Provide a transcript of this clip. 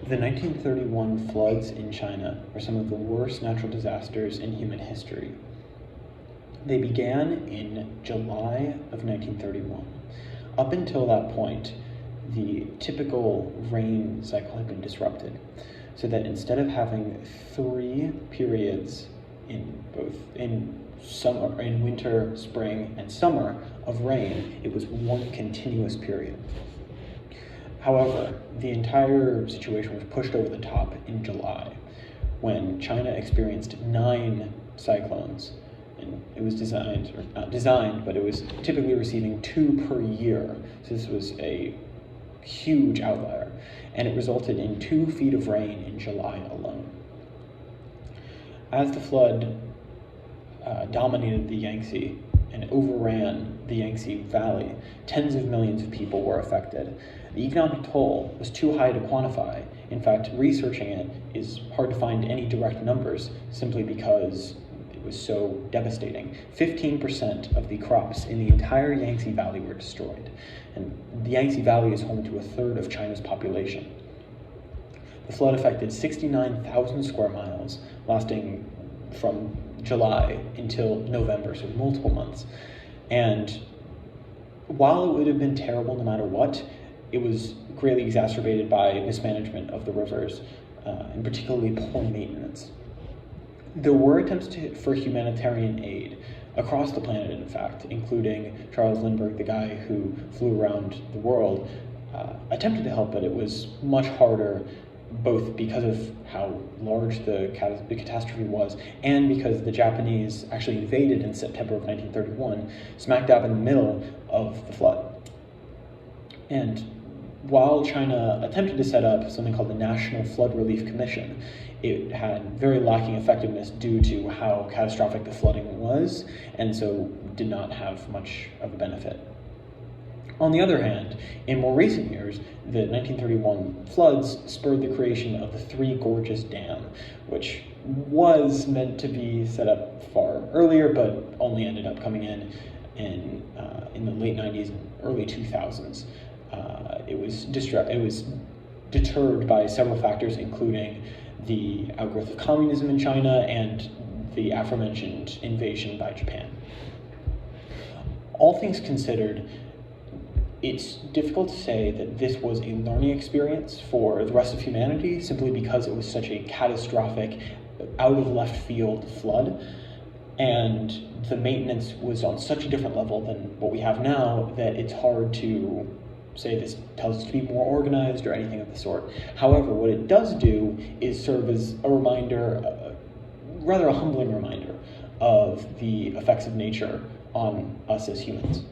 The 1931 floods in China were some of the worst natural disasters in human history. They began in July of 1931. Up until that point, the typical rain cycle had been disrupted, so that instead of having 3 periods in winter, spring, and summer of rain, it was one continuous period. However, the entire situation was pushed over the top in July, when China experienced 9 cyclones. And it was not designed, but it was typically receiving 2 per year. So this was a huge outlier, and it resulted in 2 feet of rain in July alone. As the flood dominated the Yangtze and overran the Yangtze Valley, tens of millions of people were affected. The economic toll was too high to quantify. In fact, researching it is hard to find any direct numbers simply because it was so devastating. 15% of the crops in the entire Yangtze Valley were destroyed. And the Yangtze Valley is home to 1/3 of China's population. The flood affected 69,000 square miles, lasting from July until November, so multiple months. And while it would have been terrible no matter what, it was greatly exacerbated by mismanagement of the rivers, and particularly poor maintenance. There were attempts for humanitarian aid across the planet, in fact, including Charles Lindbergh, the guy who flew around the world, attempted to help, but it was much harder, both because of how large the catastrophe was and because the Japanese actually invaded in September of 1931, smack dab in the middle of the flood. And while China attempted to set up something called the National Flood Relief Commission, it had very lacking effectiveness due to how catastrophic the flooding was, and so did not have much of a benefit. On the other hand, in more recent years, the 1931 floods spurred the creation of the Three Gorges Dam, which was meant to be set up far earlier, but only ended up coming in the late 90s and early 2000s. It was deterred by several factors, including the outgrowth of communism in China and the aforementioned invasion by Japan. All things considered, it's difficult to say that this was a learning experience for the rest of humanity simply because it was such a catastrophic, out of left field flood, and the maintenance was on such a different level than what we have now that it's hard to say this tells us to be more organized or anything of the sort. However, what it does do is serve as a reminder, rather a humbling reminder, of the effects of nature on us as humans.